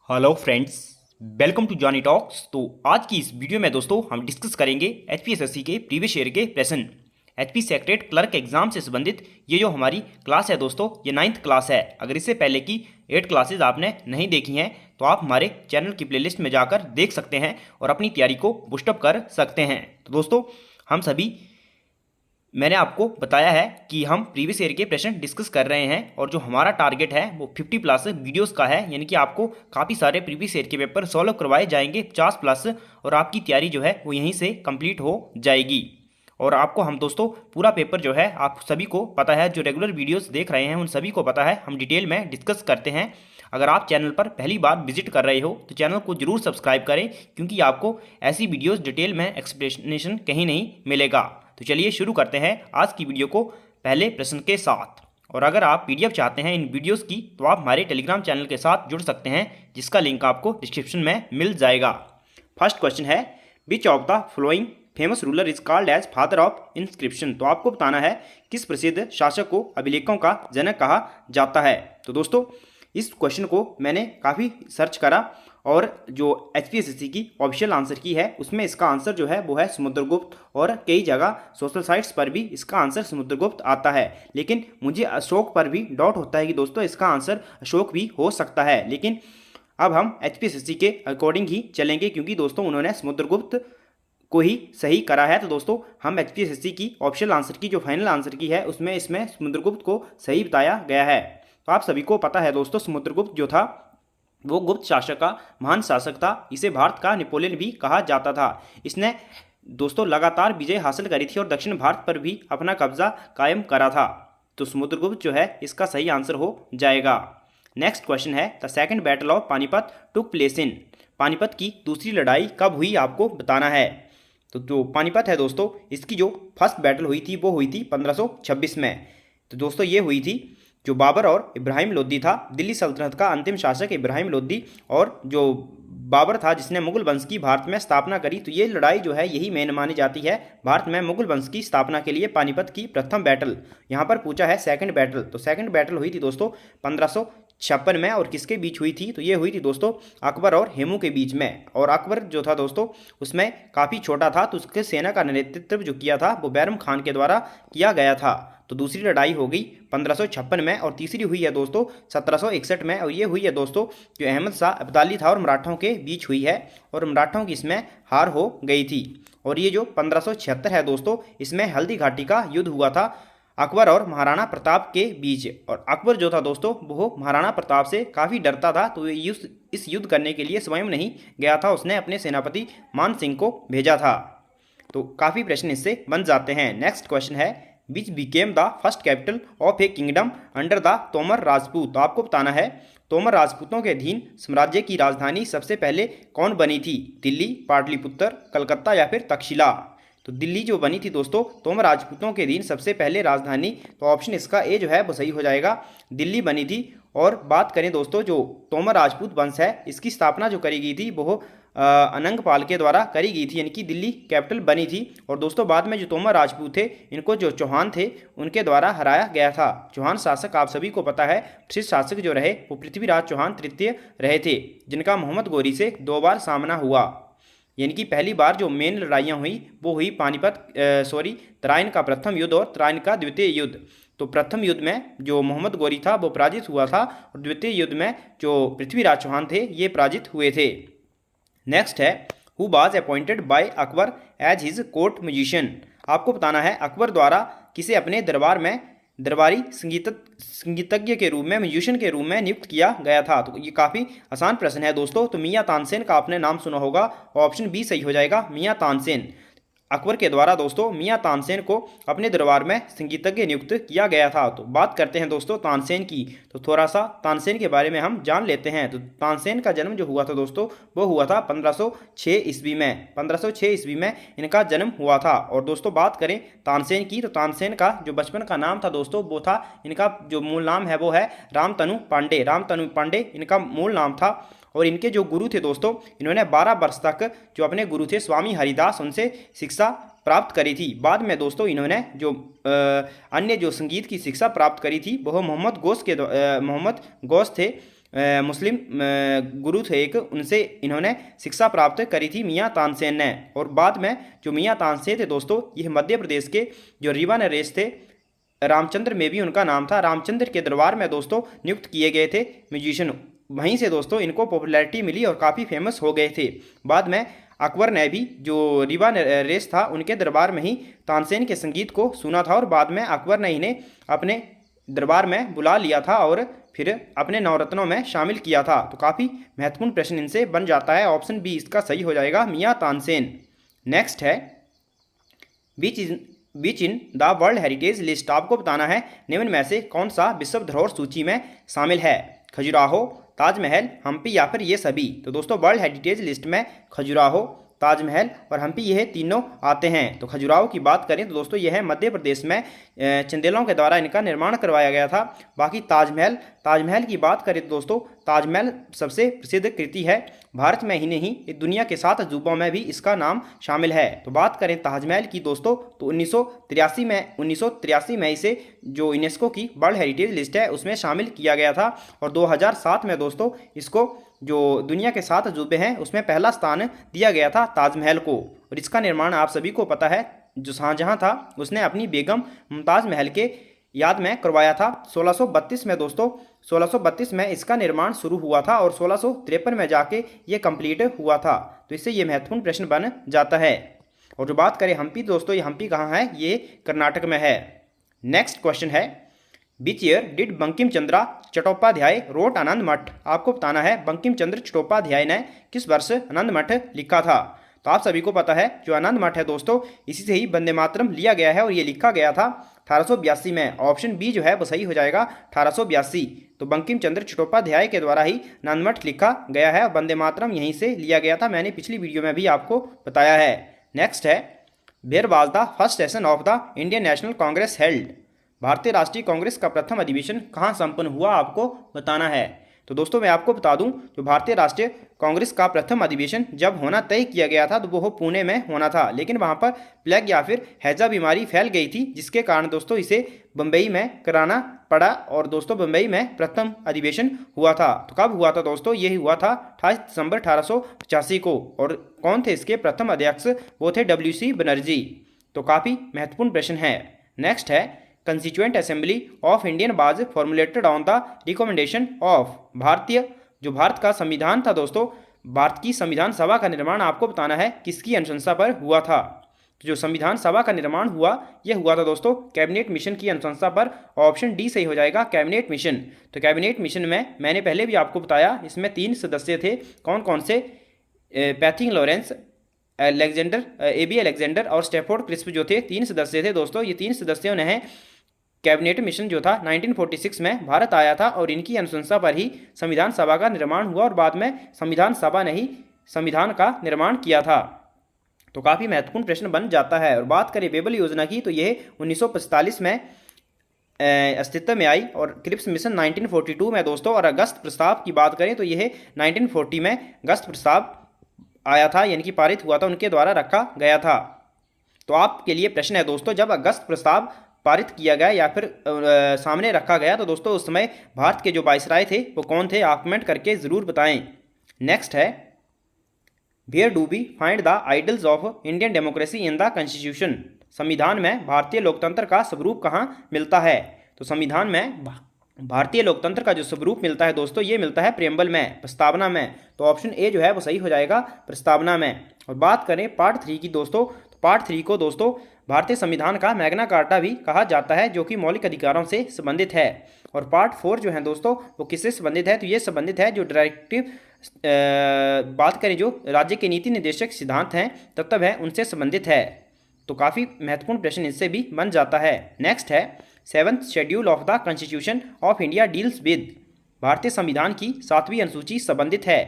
Hello friends, welcome to Johnny Talks. तो आज की इस वीडियो में दोस्तों हम डिस्कस करेंगे एचपीएसएससी के प्रीवियस ईयर के प्रश्न। एचपी सेक्रेटरी क्लर्क एग्जाम से संबंधित ये जो हमारी क्लास है दोस्तों, ये 9th क्लास है। अगर इससे पहले की 8 क्लासेज आपने नहीं देखी हैं तो आप हमारे चैनल की प्लेलिस्ट में जाकर देख सकते हैं और अपनी तैयारी को बूस्टअप कर सकते हैं। तो दोस्तों हम सभी, मैंने आपको बताया है कि हम प्रीवियस ईयर के प्रश्न डिस्कस कर रहे हैं और जो हमारा टारगेट है वो 50 प्लस वीडियोस का है, यानी कि आपको काफ़ी सारे प्रीवियस ईयर के पेपर सॉल्व करवाए जाएंगे 50 प्लस, और आपकी तैयारी जो है वो यहीं से कंप्लीट हो जाएगी। और आपको हम दोस्तों पूरा पेपर जो है, आप सभी को पता है, जो रेगुलर वीडियोस देख रहे हैं उन सभी को पता है, हम डिटेल में डिस्कस करते हैं। अगर आप चैनल पर पहली बार विजिट कर रहे हो तो चैनल को जरूर सब्सक्राइब करें, क्योंकि आपको ऐसी वीडियोस डिटेल में एक्सप्लेनेशन कहीं नहीं मिलेगा। तो चलिए शुरू करते हैं आज की वीडियो को पहले प्रश्न के साथ। और अगर आप पीडीएफ चाहते हैं इन वीडियोस की तो आप हमारे टेलीग्राम चैनल के साथ जुड़ सकते हैं, जिसका लिंक आपको डिस्क्रिप्शन में मिल जाएगा। फर्स्ट क्वेश्चन है, which of the following famous ruler is called as father of inscription. तो आपको बताना है किस प्रसिद्ध शासक को अभिलेखों का जनक कहा जाता है। तो दोस्तों इस क्वेश्चन को मैंने काफ़ी सर्च करा और जो एचपीएससी की ऑफिशियल आंसर की है उसमें इसका आंसर जो है वो है समुद्रगुप्त, और कई जगह सोशल साइट्स पर भी इसका आंसर समुद्रगुप्त आता है। लेकिन मुझे अशोक पर भी डाउट होता है कि दोस्तों इसका आंसर अशोक भी हो सकता है, लेकिन अब हम एचपीएससी के अकॉर्डिंग ही चलेंगे, क्योंकि दोस्तों उन्होंने समुद्रगुप्त को ही सही करा है। तो दोस्तों हम एचपीएससी की ऑफिशियल आंसर की जो फाइनल आंसर की है उसमें इसमें समुद्रगुप्त को सही बताया गया है। तो आप सभी को पता है दोस्तों, समुद्रगुप्त जो था वो गुप्त शासक का महान शासक था। इसे भारत का नेपोलियन भी कहा जाता था। इसने दोस्तों लगातार विजय हासिल करी थी और दक्षिण भारत पर भी अपना कब्जा कायम करा था। तो समुद्रगुप्त जो है इसका सही आंसर हो जाएगा। नेक्स्ट क्वेश्चन है, the second battle of Panipat took place in. Panipat की दूसरी लड़ाई कब हुई आपको बताना है। तो जो पानीपत है दोस्तों, इसकी जो फर्स्ट बैटल हुई थी वो हुई थी 1526 में। तो दोस्तों ये हुई थी जो बाबर और इब्राहिम लोदी था, दिल्ली सल्तनत का अंतिम शासक इब्राहिम लोदी, और जो बाबर था जिसने मुगल वंश की भारत में स्थापना करी। तो ये लड़ाई जो है यही मेन मानी जाती है भारत में मुगल वंश की स्थापना के लिए। पानीपत की प्रथम बैटल, यहाँ पर पूछा है सेकंड बैटल, तो सेकंड बैटल हुई थी दोस्तों 1556 में, और किसके बीच हुई थी तो ये हुई थी दोस्तों अकबर और हेमू के बीच में। और अकबर जो था दोस्तों उसमें काफ़ी छोटा था, तो उसके सेना का नेतृत्व जो किया था वो बैरम खान के द्वारा किया गया था। तो दूसरी लड़ाई हो गई 1556 में, और तीसरी हुई है दोस्तों 1761 में, और ये हुई है दोस्तों जो अहमद शाह अब्दाली था और मराठों के बीच हुई है, और मराठों की इसमें हार हो गई थी। और ये जो 1576 है दोस्तों, इसमें हल्दी घाटी का युद्ध हुआ था अकबर और महाराणा प्रताप के बीच। और अकबर जो था दोस्तों वो महाराणा प्रताप से काफ़ी डरता था, तो इस युद्ध करने के लिए स्वयं नहीं गया था, उसने अपने सेनापति मान सिंह को भेजा था। तो काफ़ी प्रश्न इससे बन जाते हैं। नेक्स्ट क्वेश्चन है, which became the first capital of A kingdom under the Tomar Rajput. तो आपको बताना है तोमर राजपूतों के अधीन साम्राज्य की राजधानी सबसे पहले कौन बनी थी। दिल्ली, पाटलिपुत्र, कलकत्ता या फिर तक्षशिला। तो दिल्ली जो बनी थी दोस्तों तोमर राजपूतों के अधीन सबसे पहले राजधानी, तो ऑप्शन इसका ए जो है वो सही हो जाएगा, दिल्ली बनी थी। और बात करें दोस्तों जो तोमर राजपूत वंश है इसकी स्थापना जो करी गई थी वो अनंगपाल के द्वारा करी गई थी, यानी कि दिल्ली कैपिटल बनी थी। और दोस्तों बाद में जो तोमर राजपूत थे इनको जो चौहान थे उनके द्वारा हराया गया था। चौहान शासक आप सभी को पता है, प्रसिद्ध शासक जो रहे वो पृथ्वीराज चौहान तृतीय रहे थे, जिनका मोहम्मद गौरी से 2 बार सामना हुआ। यानी कि पहली बार जो मेन लड़ाइयाँ हुई वो हुई तराइन का प्रथम युद्ध और तराइन का द्वितीय युद्ध। तो प्रथम युद्ध में जो मोहम्मद गौरी था वो पराजित हुआ था, और द्वितीय युद्ध में जो पृथ्वीराज चौहान थे ये पराजित हुए थे। नेक्स्ट है, who was appointed by Akbar as his court musician. आपको बताना है अकबर द्वारा किसे अपने दरबार में दरबारी संगीतज्ञ के रूप में, म्यूजिशियन के रूप में नियुक्त किया गया था। तो ये काफ़ी आसान प्रश्न है दोस्तों। तो मियाँ तानसेन का आपने नाम सुना होगा, ऑप्शन बी सही हो जाएगा, मियाँ तानसेन। अकबर के द्वारा दोस्तों मियाँ तानसेन को अपने दरबार में संगीतज्ञ नियुक्त किया गया था। तो बात करते हैं दोस्तों तानसेन की, तो थोड़ा सा तानसेन के बारे में हम जान लेते हैं। तो तानसेन का जन्म जो हुआ था दोस्तों वो हुआ था 1506 ईस्वी में। 1506 ईस्वी में इनका जन्म हुआ था। और दोस्तों बात करें तानसेन की, तो तानसेन का जो बचपन का नाम था दोस्तों वो था, इनका जो मूल नाम है वो है रामतनु पांडे। रामतनु पांडे इनका मूल नाम था। और इनके जो गुरु थे दोस्तों, इन्होंने 12 वर्ष तक जो अपने गुरु थे स्वामी हरिदास उनसे शिक्षा प्राप्त करी थी। बाद में दोस्तों इन्होंने जो अन्य जो संगीत की शिक्षा प्राप्त करी थी वह मोहम्मद गौस थे, मुस्लिम गुरु थे एक, उनसे इन्होंने शिक्षा प्राप्त करी थी मियाँ तानसेन ने। और बाद में जो मियाँ तानसेन थे दोस्तों, यह मध्य प्रदेश के जो रीवा नरेश थे, रामचंद्र में भी उनका नाम था, रामचंद्र के दरबार में दोस्तों नियुक्त किए गए थे म्यूजिशियन। वहीं से दोस्तों इनको पॉपुलैरिटी मिली और काफ़ी फेमस हो गए थे। बाद में अकबर ने भी जो रीवा नरेश था उनके दरबार में ही तानसेन के संगीत को सुना था और बाद में अकबर ने इन्हें अपने दरबार में बुला लिया था और फिर अपने नवरत्नों में शामिल किया था। तो काफ़ी महत्वपूर्ण प्रश्न इनसे बन जाता है। ऑप्शन बी इसका सही हो जाएगा, मियाँ तानसेन। नेक्स्ट है beach in the world heritage list. आपको बताना है निम्न में से कौन सा विश्व धरोहर सूची में शामिल है। खजुराहो, ताजमहल, हम्पी या फिर ये सभी। तो दोस्तों वर्ल्ड हेरिटेज लिस्ट में खजुराहो, ताजमहल और हम्पी यह तीनों आते हैं। तो खजुराहो की बात करें तो दोस्तों यह मध्य प्रदेश में चंदेलों के द्वारा इनका निर्माण करवाया गया था। बाकी ताजमहल की बात करें तो दोस्तों ताजमहल सबसे प्रसिद्ध कृति है। भारत में ही नहीं दुनिया के 7 अजूबों में भी इसका नाम शामिल है। तो बात करें ताजमहल की दोस्तों तो 1983 में इसे जो यूनेस्को की वर्ल्ड हेरिटेज लिस्ट है उसमें शामिल किया गया था। और 2007 में दोस्तों इसको जो दुनिया के 7 अजूबे हैं उसमें पहला स्थान दिया गया था ताजमहल को। और इसका निर्माण आप सभी को पता है, जो शाहजहां था उसने अपनी बेगम मुमताज़ महल के याद में करवाया था 1632 में। दोस्तों 1632 में इसका निर्माण शुरू हुआ था और 1653 में जाके ये कंप्लीट हुआ था। तो इससे ये महत्वपूर्ण प्रश्न बन जाता है। और जो बात करें हम्पी दोस्तों, ये हम्पी कहाँ है, ये कर्नाटक में है। नेक्स्ट क्वेश्चन है which year did Bankim Chandra Chattopadhyay wrote Anand Math. आपको बताना है बंकिम चंद्र चट्टोपाध्याय ने किस वर्ष आनंद मठ लिखा था। तो आप सभी को पता है जो आनंद मठ है दोस्तों इसी से ही वंदे मातरम लिया गया है और ये लिखा गया था 1882 में। ऑप्शन बी जो है वो सही हो जाएगा 1882। तो बंकिम चंद्र चट्टोपाध्याय के द्वारा ही आनंद मठ लिखा गया है, वंदे मातरम यहीं से लिया गया था। मैंने पिछली वीडियो में भी आपको बताया है। नेक्स्ट है where was the first session of the Indian National Congress held. भारतीय राष्ट्रीय कांग्रेस का प्रथम अधिवेशन कहाँ संपन्न हुआ, आपको बताना है। तो दोस्तों मैं आपको बता दूं जो भारतीय राष्ट्रीय कांग्रेस का प्रथम अधिवेशन जब होना तय किया गया था तो वो पुणे में होना था, लेकिन वहाँ पर प्लेग या फिर हैजा बीमारी फैल गई थी, जिसके कारण दोस्तों इसे बम्बई में कराना पड़ा। और दोस्तों बम्बई में प्रथम अधिवेशन हुआ था। तो कब हुआ था दोस्तों, ये हुआ था 28 दिसंबर 1885 को। और कौन थे इसके प्रथम अध्यक्ष, वो थे WC बनर्जी। तो काफ़ी महत्वपूर्ण प्रश्न है। नेक्स्ट है constituent assembly of Indian was formulated on the recommendation of. जो भारत का संविधान था दोस्तों, भारत की संविधान सभा का निर्माण आपको बताना है किसकी अनुशंसा पर हुआ था। तो जो संविधान सभा का निर्माण हुआ यह हुआ था दोस्तों कैबिनेट मिशन की अनुशंसा पर। ऑप्शन डी सही हो जाएगा, कैबिनेट मिशन। तो कैबिनेट मिशन में मैंने पहले भी आपको बताया, इसमें 3 सदस्य थे। कौन कौन से, पैथिंग लॉरेंस, अलेक्जेंडर AB अलेक्जेंडर और स्टैफोर्ड क्रिस्प जो थे 3 सदस्य थे दोस्तों। ये 3 सदस्यों ने कैबिनेट मिशन जो था 1946 में भारत आया था और इनकी अनुशंसा पर ही संविधान सभा का निर्माण हुआ और बाद में संविधान सभा ने ही संविधान का निर्माण किया था। तो काफ़ी महत्वपूर्ण प्रश्न बन जाता है। और बात करें बेबल योजना की तो यह 1945 में अस्तित्व में आई और क्रिप्स मिशन 1942 में दोस्तों। और अगस्त प्रस्ताव की बात करें तो यह 1940 में अगस्त प्रस्ताव आया था, यानी कि पारित हुआ था, उनके द्वारा रखा गया था। तो आपके लिए प्रश्न है दोस्तों, जब अगस्त प्रस्ताव पारित किया गया या फिर सामने रखा गया तो दोस्तों उस समय भारत के जो वाइसराय थे वो कौन थे, आप कमेंट करके ज़रूर बताएं। नेक्स्ट है where do we find the ideals of Indian democracy in the constitution. संविधान में भारतीय लोकतंत्र का स्वरूप कहाँ मिलता है। तो संविधान में भारतीय लोकतंत्र का जो स्वरूप मिलता है दोस्तों ये मिलता है प्रेम्बल में, प्रस्तावना में। तो ऑप्शन ए जो है वो सही हो जाएगा, प्रस्तावना में। और बात करें पार्ट 3 की दोस्तों, तो पार्ट 3 को दोस्तों भारतीय संविधान का मैग्ना कार्टा भी कहा जाता है, जो कि मौलिक अधिकारों से संबंधित है। और पार्ट 4 जो है दोस्तों वो किससे संबंधित है, तो ये संबंधित है जो डायरेक्टिव बात करें जो राज्य के नीति निर्देशक सिद्धांत हैं तत्व है उनसे संबंधित है। तो काफ़ी महत्वपूर्ण प्रश्न इससे भी बन जाता है। नेक्स्ट है 7th schedule of the constitution of India deals with. भारतीय संविधान की 7वीं अनुसूची संबंधित है।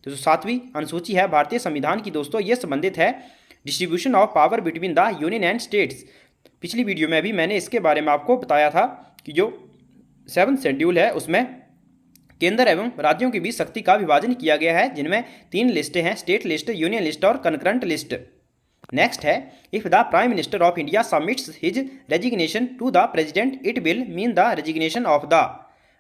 तो जो 7वीं अनुसूची है भारतीय संविधान की दोस्तों ये संबंधित है distribution of power between the union and states. पिछली वीडियो में भी मैंने इसके बारे में आपको बताया था कि जो 7th शेड्यूल है उसमें केंद्र एवं राज्यों के बीच शक्ति का विभाजन किया गया है, जिनमें 3 लिस्टें हैं, स्टेट लिस्ट, यूनियन लिस्ट और कंकरेंट लिस्ट। नेक्स्ट है if the prime minister of India submits his resignation to the president it will mean the resignation of the.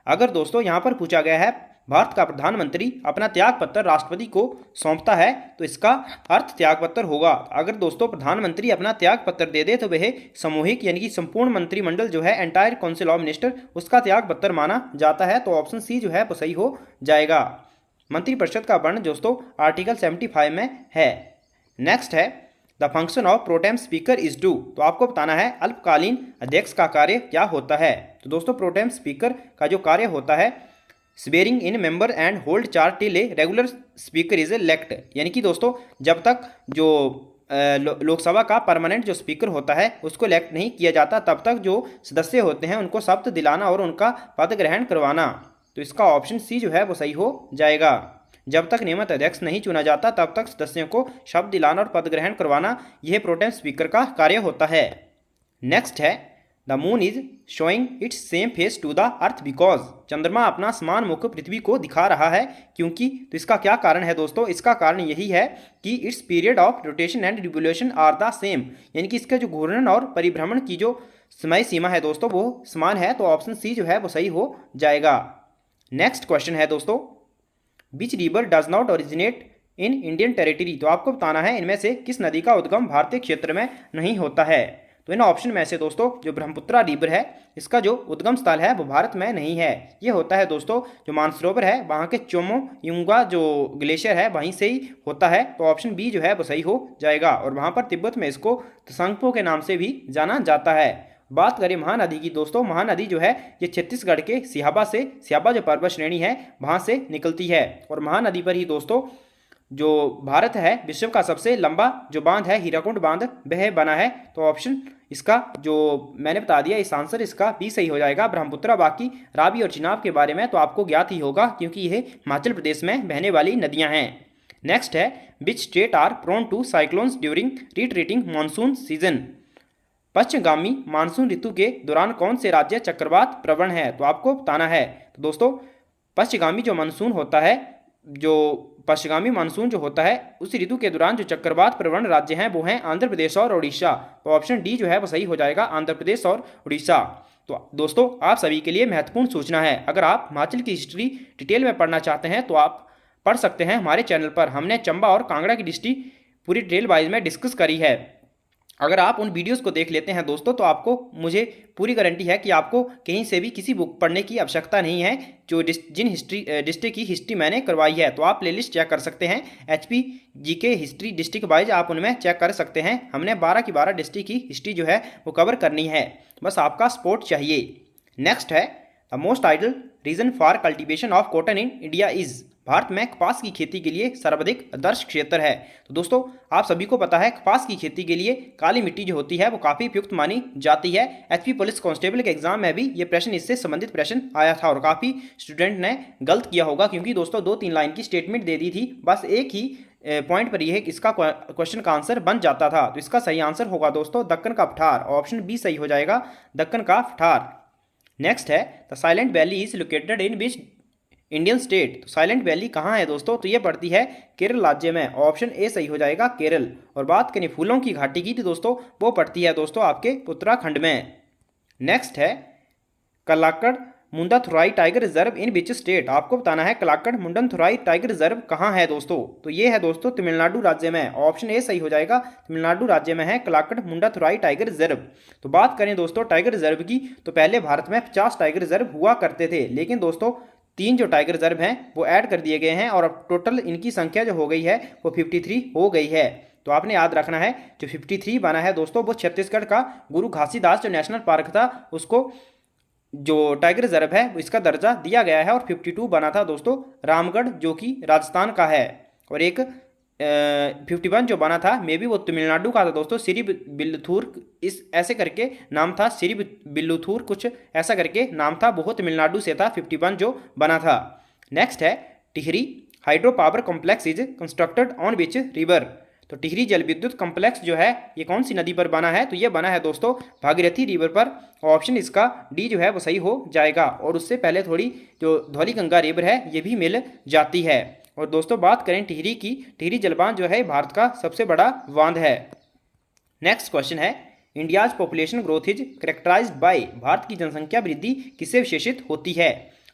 अगर दोस्तों यहाँ पर पूछा गया है भारत का प्रधानमंत्री अपना त्याग पत्र राष्ट्रपति को सौंपता है तो इसका अर्थ त्याग पत्र होगा। अगर दोस्तों प्रधानमंत्री अपना त्याग पत्र दे दे तो वह सामूहिक यानी कि संपूर्ण मंत्रिमंडल जो है एंटायर काउंसिल ऑफ मिनिस्टर उसका त्याग पत्र माना जाता है। तो ऑप्शन सी जो है वो सही हो जाएगा। मंत्रिपरिषद का वर्णन दोस्तों आर्टिकल 75 में है। नेक्स्ट है the function of pro tem speaker is to. तो आपको बताना है अल्पकालीन अध्यक्ष का कार्य क्या होता है। तो दोस्तों प्रोटेम स्पीकर का जो कार्य होता है swearing in member and hold charge till a regular speaker is elect, यानी कि दोस्तों जब तक जो लोकसभा का परमानेंट जो स्पीकर होता है उसको इलेक्ट नहीं किया जाता तब तक जो सदस्य होते हैं उनको शपथ दिलाना और उनका पद ग्रहण करवाना। तो इसका ऑप्शन सी जो है वो सही हो जाएगा। जब तक नियमित अध्यक्ष नहीं चुना जाता तब तक सदस्यों को शपथ दिलाना और पद ग्रहण करवाना यह प्रोटेम स्पीकर का कार्य होता है। नेक्स्ट है the moon is showing its same face to the earth because. चंद्रमा अपना समान मुख पृथ्वी को दिखा रहा है क्योंकि। तो इसका क्या कारण है दोस्तों, इसका कारण यही है कि its period of rotation and revolution are the same, यानी कि इसके जो घूर्णन और परिभ्रमण की जो समय सीमा है दोस्तों वो समान है। तो ऑप्शन सी जो है वो सही हो जाएगा। नेक्स्ट क्वेश्चन है दोस्तों which river does not originate in Indian territory. तो आपको बताना है इनमें से किस नदी का उद्गम भारतीय क्षेत्र में नहीं होता है। तो इन ऑप्शन में से दोस्तों जो ब्रह्मपुत्रा रिवर है इसका जो उद्गम स्थल है वो भारत में नहीं है। ये होता है दोस्तों जो मानसरोवर है वहाँ के चोमो युंगा जो ग्लेशियर है वहीं से ही होता है। तो ऑप्शन बी जो है वो सही हो जाएगा। और वहाँ पर तिब्बत में इसको त्संगपो के नाम से भी जाना जाता है। बात करें महानदी की दोस्तों, महानदी जो है ये छत्तीसगढ़ के सिहाबा जो पर्वत श्रेणी है वहाँ से निकलती है। और महानदी पर ही दोस्तों जो भारत है विश्व का सबसे लंबा जो बांध है हीराकुंड बांध वह बना है। तो ऑप्शन इसका जो मैंने बता दिया इस आंसर इसका भी सही हो जाएगा ब्रह्मपुत्रा। बाकी रावी और चिनाब के बारे में तो आपको ज्ञात ही होगा क्योंकि यह हिमाचल प्रदेश में बहने वाली नदियां हैं। नेक्स्ट है which state are prone to cyclones during retreating monsoon season. पश्चिमगामी मानसून ऋतु के दौरान कौन से राज्य चक्रवात प्रवण है। तो आपको बताना है। तो दोस्तों पश्चिमगामी जो मानसून होता है जो पश्चिमी मानसून जो होता है उस ऋतु के दौरान जो चक्रवात प्रवण राज्य हैं वो हैं आंध्र प्रदेश और उड़ीसा। तो ऑप्शन डी जो है वो सही हो जाएगा आंध्र प्रदेश और उड़ीसा। तो दोस्तों आप सभी के लिए महत्वपूर्ण सूचना है, अगर आप हिमाचल की हिस्ट्री डिटेल में पढ़ना चाहते हैं तो आप पढ़ सकते हैं हमारे चैनल पर। हमने चंबा और कांगड़ा की हिस्ट्री पूरी डिटेल वाइज में डिस्कस करी है। अगर आप उन वीडियोस को देख लेते हैं दोस्तों तो आपको मुझे पूरी गारंटी है कि आपको कहीं से भी किसी बुक पढ़ने की आवश्यकता नहीं है जो जिन डिस्ट्रिक्ट की हिस्ट्री मैंने करवाई है। तो आप प्लेलिस्ट चेक कर सकते हैं HP GK history district wise आप उनमें चेक कर सकते हैं। हमने 12 की 12 डिस्ट्रिक्ट की हिस्ट्री जो है वो कवर करनी है, बस आपका सपोर्ट चाहिए। नेक्स्ट है the most ideal reason for cultivation of cotton in India is. भारत में कपास की खेती के लिए सर्वाधिक आदर्श क्षेत्र है। तो दोस्तों आप सभी को पता है कपास की खेती के लिए काली मिट्टी जो होती है वो काफ़ी उपयुक्त मानी जाती है। HP पुलिस कांस्टेबल के एग्जाम में भी ये प्रश्न इससे संबंधित प्रश्न आया था और काफ़ी स्टूडेंट ने गलत किया होगा क्योंकि दोस्तों 2-3 लाइन की स्टेटमेंट दे दी थी, बस एक ही पॉइंट पर यह इसका क्वेश्चन का आंसर बन जाता था। तो इसका सही आंसर होगा दोस्तों दक्कन का पठार। ऑप्शन बी सही हो जाएगा दक्कन का पठार। नेक्स्ट है the silent valley is located in which Indian state. तो साइलेंट वैली कहाँ है दोस्तों, तो ये पड़ती है केरल राज्य में। ऑप्शन ए सही हो जाएगा केरल। और बात करें फूलों की घाटी की तो दोस्तों वो पड़ती है दोस्तों आपके उत्तराखंड में। नेक्स्ट है Kalakkad Mundanthurai tiger reserve in which state. आपको बताना है कलाकड़ मुंडाथुराई टाइगर रिजर्व कहाँ है दोस्तों, तो ये है दोस्तों तमिलनाडु राज्य में। ऑप्शन ए सही हो जाएगा तमिलनाडु राज्य में है कलाकड़ मुंडाथुराई टाइगर रिजर्व। तो बात करें दोस्तों टाइगर रिजर्व की तो पहले भारत में 50 टाइगर रिजर्व हुआ करते थे, लेकिन दोस्तों 3 जो टाइगर रिजर्व हैं वो ऐड कर दिए गए हैं और अब टोटल इनकी संख्या जो हो गई है वो 53 हो गई है। तो आपने याद रखना है जो 53 बना है दोस्तों वो छत्तीसगढ़ का गुरु घासीदास जो नेशनल पार्क था उसको जो टाइगर रिजर्व है इसका दर्जा दिया गया है। और 52 बना था दोस्तों रामगढ़ जो कि राजस्थान का है। और एक 51 जो बना था मे बी वो तमिलनाडु का था दोस्तों, श्री बिल्लुथूर इस ऐसे करके नाम था, श्री बिल्लुथूर कुछ ऐसा करके नाम था, वो तमिलनाडु से था 51 जो बना था। नेक्स्ट है Tehri hydro power complex is constructed on which river. तो टिहरी जल विद्युत कॉम्प्लेक्स जो है ये कौन सी नदी पर बना है, तो ये बना है दोस्तों भागीरथी रिवर पर। ऑप्शन इसका डी जो है वो सही हो जाएगा। और उससे पहले थोड़ी जो धौलीगंगा रिवर है ये भी मिल जाती है। और दोस्तों बात करें टिहरी की, टिहरी जलबांध जो है भारत का सबसे बड़ा बांध है। नेक्स्ट क्वेश्चन है India's population growth is characterised by. भारत की जनसंख्या वृद्धि किससे विशेषित होती है।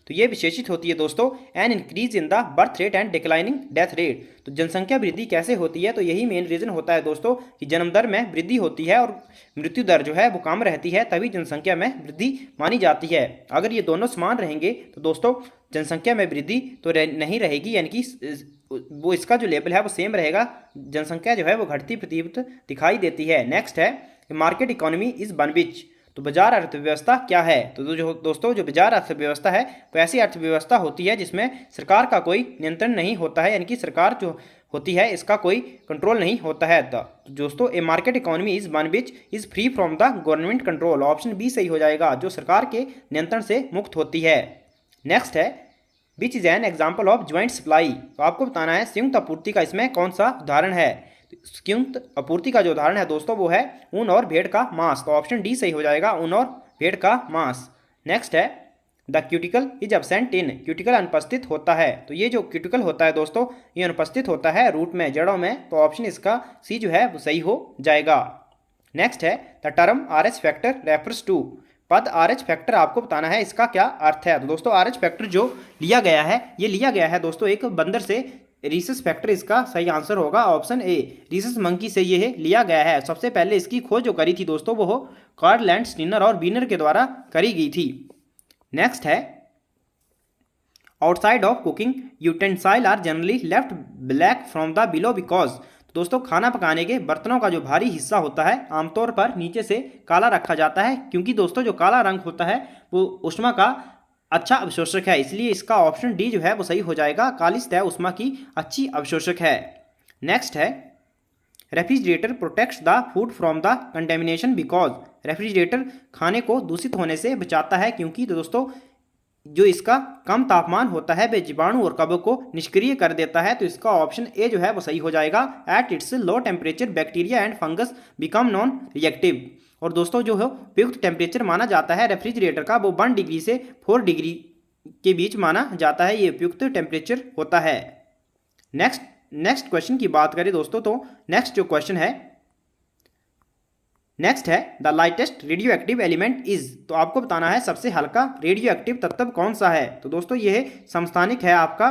तो ये विशेषित होती है दोस्तों an increase in the birth rate and declining death rate. तो जनसंख्या वृद्धि कैसे होती है, तो यही मेन रीजन होता है दोस्तों कि जन्म दर में वृद्धि होती है और मृत्यु दर जो है वो कम रहती है, तभी जनसंख्या में वृद्धि मानी जाती है। अगर ये दोनों समान रहेंगे तो दोस्तों जनसंख्या में वृद्धि तो नहीं रहेगी, यानी कि वो इसका जो लेवल है वो सेम रहेगा, जनसंख्या जो है वो घटती प्रतीत दिखाई देती है। नेक्स्ट है मार्केट इकोनॉमी इज वन विच। तो बाजार अर्थव्यवस्था क्या है, तो जो दोस्तों जो बाजार अर्थव्यवस्था है वो ऐसी अर्थव्यवस्था होती है जिसमें सरकार का कोई नियंत्रण नहीं होता है, यानी कि सरकार जो होती है इसका कोई कंट्रोल नहीं होता है। तो दोस्तों a market economy is one which is free from the government control. Option B सही हो जाएगा, जो सरकार के नियंत्रण से मुक्त होती है। नेक्स्ट है which is an example of joint supply. तो आपको बताना है संयुक्त आपूर्ति का इसमें कौन सा उदाहरण है। संयुक्त आपूर्ति का जो उदाहरण है दोस्तों वो है ऊन और भेड़ का मांस। तो ऑप्शन डी सही हो जाएगा, ऊन और भेड़ का मांस। नेक्स्ट है the cuticle is absent in. Cuticle अनुपस्थित होता है। तो ये जो क्यूटिकल होता है दोस्तों ये अनुपस्थित होता है रूट में, जड़ों में। तो ऑप्शन इसका सी जो है वो सही हो जाएगा। नेक्स्ट है the term R H factor refers to. पद आर एच फैक्टर आपको बताना है इसका क्या अर्थ है। तो दोस्तों आर एच फैक्टर जो लिया गया है ये लिया गया है दोस्तों एक बंदर से। रीसस फैक्टर इसका सही आंसर होगा ऑप्शन ए, रीसस मंकी से ये लिया गया है। सबसे पहले इसकी खोज जो करी थी दोस्तों वो कार्ल लैंड स्टीनर और बीनर के द्वारा करी गई थी। नेक्स्ट है outside of cooking utensil are generally left black from the below because. दोस्तों खाना पकाने के बर्तनों का जो भारी हिस्सा होता है आमतौर पर नीचे से काला रखा जाता है, क्योंकि दोस्तों जो काला रंग होता है वो ऊष्मा का अच्छा अवशोषक है, इसलिए इसका ऑप्शन डी जो है वो सही हो जाएगा। काली सतह ऊष्मा की अच्छी अवशोषक है। नेक्स्ट है refrigerator protects the food from the contamination because. Refrigerator खाने को दूषित होने से बचाता है, क्योंकि दोस्तों जो इसका कम तापमान होता है वह जीवाणु और कवक को निष्क्रिय कर देता है। तो इसका ऑप्शन ए जो है वो सही हो जाएगा। At its low temperature bacteria and fungus become non reactive. और दोस्तों जो है उपयुक्त टेम्परेचर माना जाता है रेफ्रिजरेटर का वो 1 डिग्री से 4 डिग्री के बीच माना जाता है, ये उपयुक्त टेम्परेचर होता है। नेक्स्ट क्वेश्चन की बात करें दोस्तों तो नेक्स्ट जो क्वेश्चन है नेक्स्ट है the lightest radio active element is. तो आपको बताना है सबसे हल्का रेडियो एक्टिव तत्व कौन सा है। तो दोस्तों ये समस्थानिक है आपका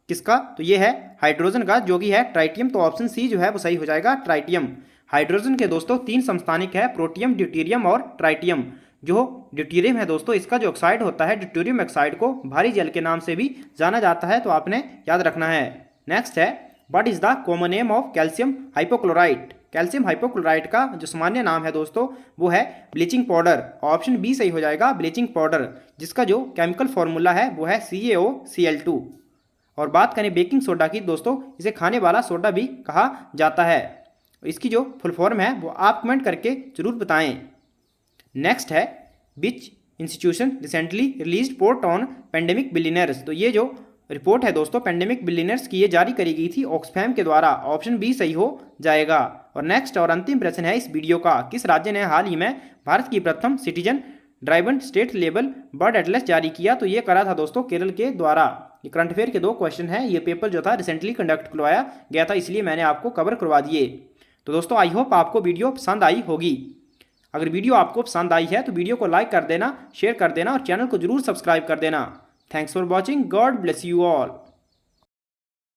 किसका, तो ये है हाइड्रोजन का, जो कि है ट्राइटियम। तो ऑप्शन सी जो है वो सही हो जाएगा, ट्राइटियम। हाइड्रोजन के दोस्तों 3 समस्थानिक है, प्रोटियम, ड्यूटेरियम और ट्राइटियम। जो ड्यूटेरियम है दोस्तों इसका जो ऑक्साइड होता है ड्यूटेरियम ऑक्साइड को भारी जल के नाम से भी जाना जाता है, तो आपने याद रखना है। नेक्स्ट है what is the common name of calcium hypochloride. Calcium hypochloride का जो सामान्य नाम है दोस्तों वो है ब्लीचिंग पाउडर। ऑप्शन बी सही हो जाएगा, ब्लीचिंग पाउडर, जिसका जो केमिकल फॉर्मूला है वो है CaOCl2। और बात करें बेकिंग सोडा की दोस्तों, इसे खाने वाला सोडा भी कहा जाता है। इसकी जो फुल फॉर्म है वो आप कमेंट करके जरूर बताएं। नेक्स्ट है विच institution recently release report on pandemic billionaires. तो ये जो रिपोर्ट है दोस्तों पेंडेमिक बिलियनर्स की ये जारी करी गई थी ऑक्सफैम के द्वारा। ऑप्शन बी सही हो जाएगा। और नेक्स्ट और अंतिम प्रश्न है इस वीडियो का, किस राज्य ने हाल ही में भारत की प्रथम citizen driven state level bird Atlas जारी किया। तो ये करा था दोस्तों केरल के द्वारा। ये करंट अफेयर के 2 क्वेश्चन है, ये पेपर जो था रिसेंटली कंडक्ट करवाया गया था, इसलिए मैंने आपको कवर करवा दिए। तो दोस्तों आई होप आपको वीडियो पसंद आई होगी। अगर वीडियो आपको पसंद आई है तो वीडियो को लाइक कर देना, शेयर कर देना और चैनल को जरूर सब्सक्राइब कर देना। Thanks for watching, God bless you all.